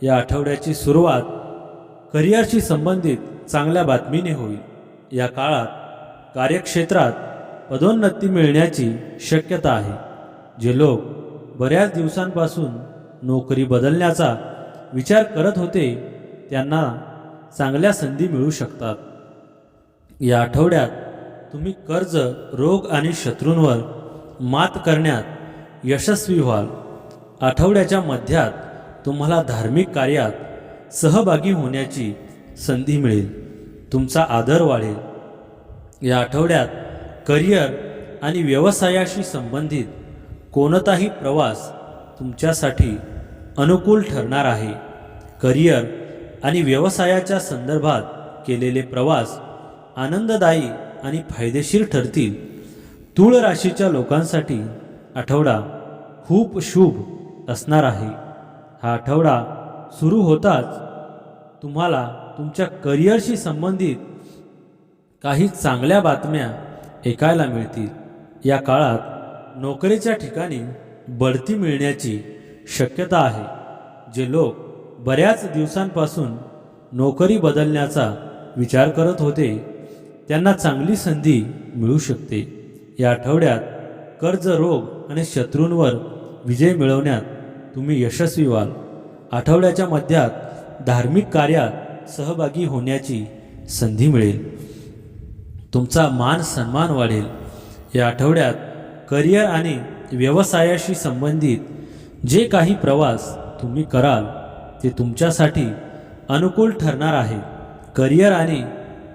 या आठवड्याची सुरुवात करिअरशी संबंधित चांगल्या बातमीने होईल. या काळात कार्यक्षेत्रात पदोन्नती मिळण्याची शक्यता आहे. जे लोक बऱ्याच दिवसांपासून नोकरी बदलण्याचा विचार करत होते त्यांना चांगल्या संधी मिळू शकतात. या आठवड्यात तुम्ही कर्ज, रोग आणि शत्रूंवर मात करण्यात यशस्वी व्हाल. आठवड्याच्या मध्यात तुम्हाला धार्मिक कार्यात सहभागी होण्याची संधी मिळेल. तुमचा आदर वाढेल. या आठवड्यात करिअर आणि व्यवसायाशी संबंधित कोणताही प्रवास तुमच्यासाठी अनुकूल ठरणार आहे. करिअर आणि व्यवसायाच्या संदर्भात केलेले प्रवास आनंददायी आणि फायदेशीर ठरतील. तुळ राशीच्या लोकांसाठी आठवडा खूप शुभ असणार आहे. हा आठवडा सुरू होताच तुम्हाला तुमच्या करिअरशी संबंधित काही चांगल्या बातम्या ऐकायला मिळतील. या काळात नोकरीच्या ठिकाणी बढती मिळण्याची शक्यता आहे. जे लोक बऱ्याच दिवसांपासून नोकरी बदलण्याचा विचार करत होते त्यांना चांगली संधी मिळू शकते. या आठवड्यात कर्ज, रोग आणि शत्रूंवर विजय मिळवण्यात तुम्ही यशस्वी व्हाल. आठवड्याच्या मध्यात धार्मिक कार्यात सहभागी होण्याची संधी मिळेल. तुमचा मान सन्मान वाढेल. या आठवड्यात करिअर आणि व्यवसायाशी संबंधित जे काही प्रवास तुम्ही कराल ते तुमच्यासाठी अनुकूल ठरणार आहे. करिअर आणि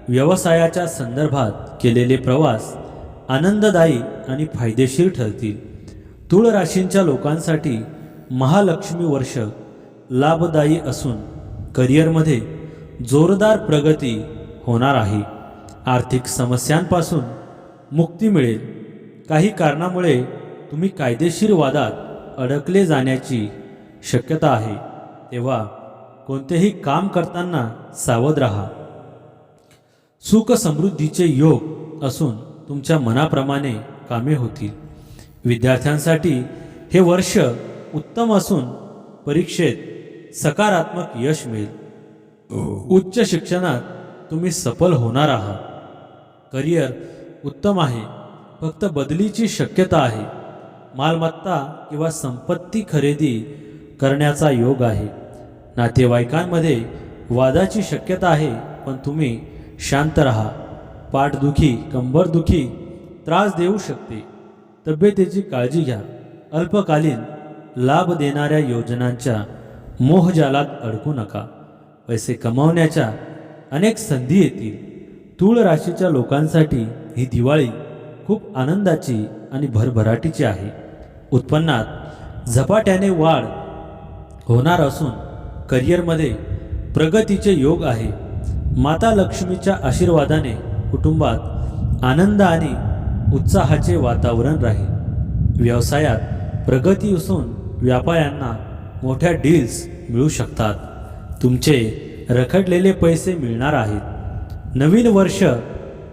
व्यवसायाच्या संदर्भात केलेले प्रवास आनंददायी आणि फायदेशीर ठरतील. तुळ राशींच्या लोकांसाठी महालक्ष्मी वर्ष लाभदायी असून करिअरमध्ये जोरदार प्रगती होणार आहे. आर्थिक समस्यांपासून मुक्ती मिळेल. काही कारणामुळे तुम्ही कायदेशीर वादात अडकले जाण्याची शक्यता आहे, तेव्हा कोणतेही काम करताना सावध राहा. सुख समृद्धीचे योग असून तुमच्या मनाप्रमाणे कामे होतील. विद्यार्थ्यांसाठी हे वर्ष उत्तम असून परीक्षेत सकारात्मक यश मिळेल. उच्च शिक्षणात तुम्ही सफल होणार आहात. करिअर उत्तम आहे, फक्त बदलीची शक्यता आहे. मालमत्ता किंवा संपत्ती खरेदी करण्याचा योग आहे. नातेवाईकांमध्ये वादाची शक्यता आहे, पण तुम्ही शांत राहा. पाठदुखी, कंबरदुखी त्रास देऊ शकते. तब्येतीची काळजी घ्या. अल्पकालीन लाभ देणाऱ्या योजनांच्या मोहजालात अडकू नका. पैसे कमावण्याच्या अनेक संधी येतील. तुळ राशीच्या लोकांसाठी ही दिवाळी खूप आनंदाची आणि भरभराटीची आहे. उत्पन्नात झपाट्याने वाढ होणार असून करिअरमध्ये प्रगतीचे योग आहे. माता लक्ष्मीच्या आशीर्वादाने कुटुंबात आनंद आणि उत्साहाचे वातावरण राहील. व्यवसायात प्रगती असून व्यापाऱ्यांना मोठ्या डील्स मिळू शकतात. तुमचे रखडलेले पैसे मिळणार आहेत. नवीन वर्ष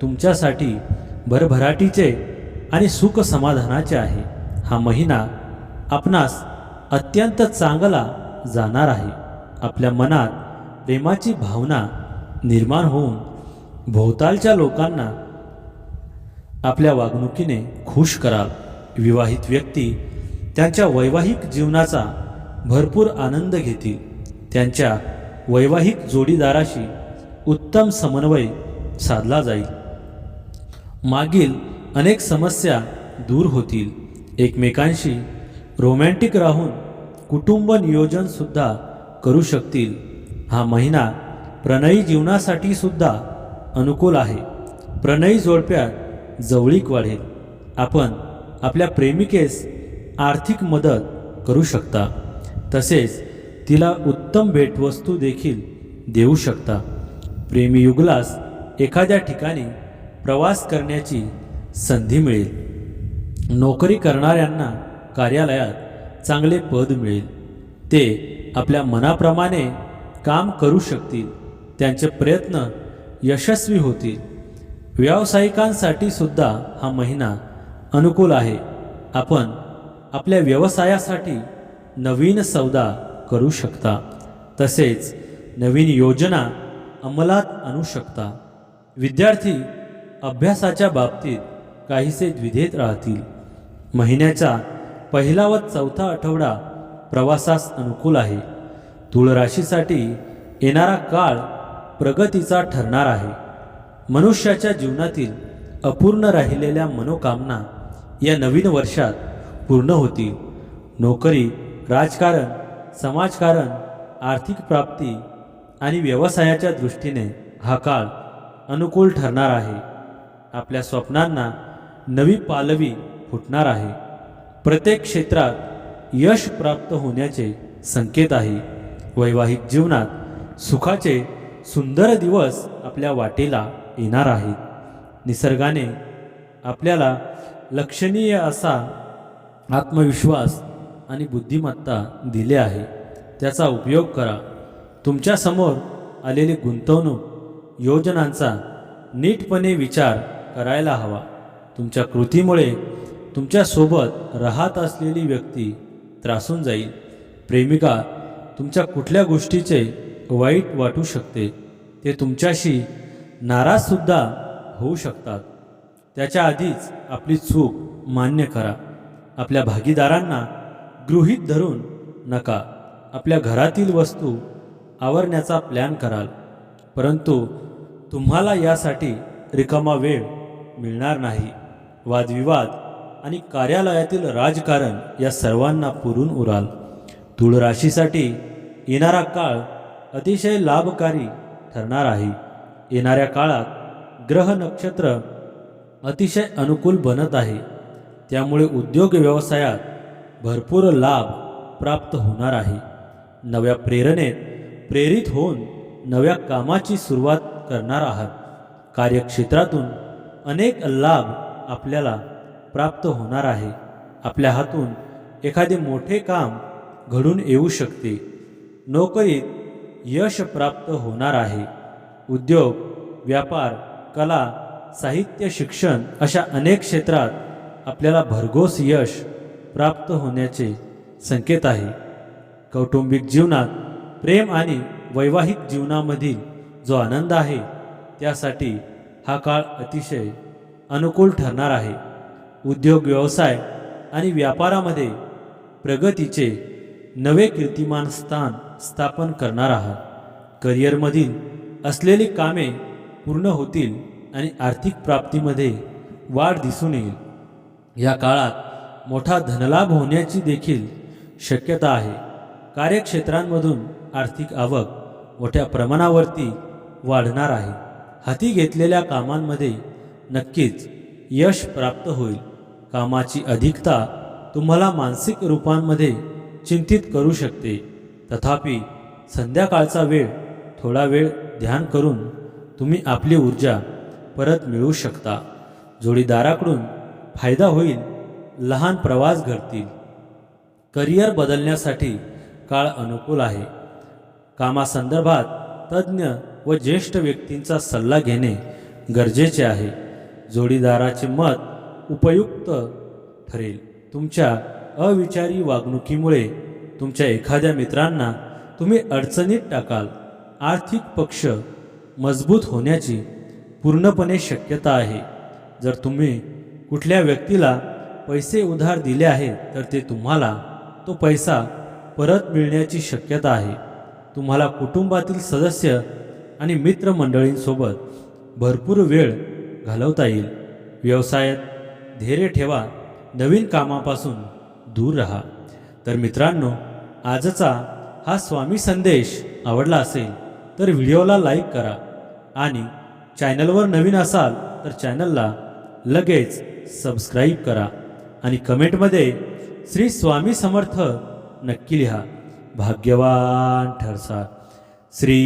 तुमच्यासाठी भरभराटीचे आणि सुख समाधानाचे आहे. हा महिना आपणास अत्यंत चांगला जाणार आहे. आपल्या मनात प्रेमाची भावना निर्माण होऊन भोवतालच्या लोकांना आपल्या वागणुकीने खुश कराल. विवाहित व्यक्ती त्यांच्या वैवाहिक जीवनाचा भरपूर आनंद घेतील. त्यांच्या वैवाहिक जोडीदाराशी उत्तम समन्वय साधला जाईल. मागील अनेक समस्या दूर होतील. एकमेकांशी रोमॅन्टिक राहून कुटुंब नियोजनसुद्धा करू शकतील. हा महिना प्रणयी जीवनासाठी सुद्धा अनुकूल आहे. प्रणयी जोडप्यात जवळीक वाढेल. आपण आपल्या प्रेमिकेस आर्थिक मदत करू शकता. तसेच तिला उत्तम भेटवस्तू देखील देऊ शकता. प्रेमी युगलास एखाद्या ठिकाणी प्रवास करण्याची संधी मिळेल. नोकरी करणाऱ्यांना कार्यालयात चांगले पद मिळेल. ते आपल्या मनाप्रमाणे काम करू शकतील. त्यांचे प्रयत्न यशस्वी होतील. व्यावसायिकांसाठी सुद्धा हा महिना अनुकूल आहे. आपण आपल्या व्यवसायासाठी नवीन सौदा करू शकता. तसेच नवीन योजना अंमलात आणू शकता. विद्यार्थी अभ्यासाच्या बाबतीत काहीसे द्विधेत राहतील. महिन्याचा पहिला व चौथा आठवडा प्रवासास अनुकूल आहे. तुळ राशीसाठी येणारा काळ प्रगतीचा ठरणार आहे. मनुष्याच्या जीवनातील अपूर्ण राहिलेल्या मनोकामना या नवीन वर्षात पूर्ण होतील. नोकरी, राजकारण, समाजकारण, आर्थिक प्राप्ती आणि व्यवसायाच्या दृष्टीने हा काळ अनुकूल ठरणार आहे. आपल्या स्वप्नांना नवी पालवी फुटणार आहे. प्रत्येक क्षेत्रात यश प्राप्त होण्याचे संकेत आहे. वैवाहिक जीवनात सुखाचे सुंदर दिवस आपल्या वाटेला येणार आहेत. निसर्गाने आपल्याला लक्षणीय असा आत्मविश्वास आणि बुद्धिमत्ता दिले आहे. त्याचा उपयोग करा. तुमच्यासमोर आलेली गुंतवणूक योजनांचा नीटपणे विचार करायला हवा. तुमच्या कृतीमुळे तुमच्यासोबत राहत असलेली व्यक्ती त्रासून जाईल. प्रेमिका तुमच्या कुठल्या गोष्टीचे वाईट वाटू शकते. ते तुमच्याशी नाराजसुद्धा होऊ शकतात. त्याच्या आधीच आपली चूक मान्य करा. आपल्या भागीदारांना गृहीत धरून नका. आपल्या घरातील वस्तू आवरण्याचा प्लॅन कराल, परंतु तुम्हाला यासाठी रिकामा वेळ मिळणार नाही. वादविवाद आणि कार्यालयातील राजकारण या सर्वांना पुरून उराल. तुळ राशीसाठी येणारा काळ अतिशय लाभकारी ठरणार आहे. येणाऱ्या काळात ग्रह नक्षत्र अतिशय अनुकूल बनत आहे. त्यामुळे उद्योग व्यवसायात भरपूर लाभ प्राप्त होणार आहे. नव्या प्रेरणेत प्रेरित होऊन नव्या कामाची सुरुवात करणार आहात. कार्यक्षेत्रातून अनेक लाभ आपल्याला प्राप्त होणार आहे. आपल्या हातून एखादे मोठे काम घडून येऊ शकते. नोकरीत यश प्राप्त होणार आहे. उद्योग, व्यापार, कला, साहित्य, शिक्षण अशा अनेक क्षेत्रात आपल्याला भरघोस यश प्राप्त होण्याचे संकेत आहे. कौटुंबिक जीवनात प्रेम आणि वैवाहिक जीवनामधील जो आनंद आहे त्यासाठी हा काळ अतिशय अनुकूल ठरणार आहे. उद्योग, व्यवसाय आणि व्यापारामध्ये प्रगतीचे नवे कीर्तिमान स्थान स्थापन करणार आहात. करिअरमधील असलेली कामे पूर्ण होतील आणि आर्थिक प्राप्तीमध्ये वाढ दिसून येईल. या काळात मोठा धनलाभ होण्याची देखील शक्यता आहे. कार्यक्षेत्रांमधून आर्थिक आवक मोठ्या प्रमाणावरती वाढणार आहे. हाती घेतलेल्या कामांमध्ये नक्कीच यश प्राप्त होईल. कामाची अधिकता तुम्हाला मानसिक रूपांमध्ये चिंतित करू शकते. तथापि संध्याकाळचा वेळ थोडा वेळ ध्यान करून तुम्ही आपली ऊर्जा परत मिळवू शकता. जोडीदाराकडून फायदा होईल. लहान प्रवास घडतील. करिअर बदलण्यासाठी काळ अनुकूल आहे. कामासंदर्भात तज्ज्ञ व ज्येष्ठ व्यक्तींचा सल्ला घेणे गरजेचे आहे. जोडीदाराचे मत उपयुक्त ठरेल. तुमच्या अविचारी वागणुकीमुळे तुमच्या एखाद्या मित्रांना तुम्ही अडचणीत टाकाल. आर्थिक पक्ष मजबूत होण्याची पूर्णपणे शक्यता आहे. जर तुम्ही कुठल्या व्यक्तीला पैसे उधार दिले आहेत तर ते तुम्हाला तो पैसा परत मिळण्याची शक्यता आहे. तुम्हाला कुटुंबातील सदस्य आणि मित्रमंडळींसोबत भरपूर वेळ घालवता येईल. व्यवसायात धैर्य ठेवा. नवीन कामापासून दूर राहा. तर मित्रांनो, आजचा हा स्वामी संदेश आवडला असेल तर व्हिडिओला लाईक करा आणि चॅनलवर नवीन असाल तर चॅनलला लगेच सबस्क्राईब करा आणि कमेंटमध्ये श्री स्वामी समर्थ नक्की लिहा. भाग्यवान ठरसा. श्री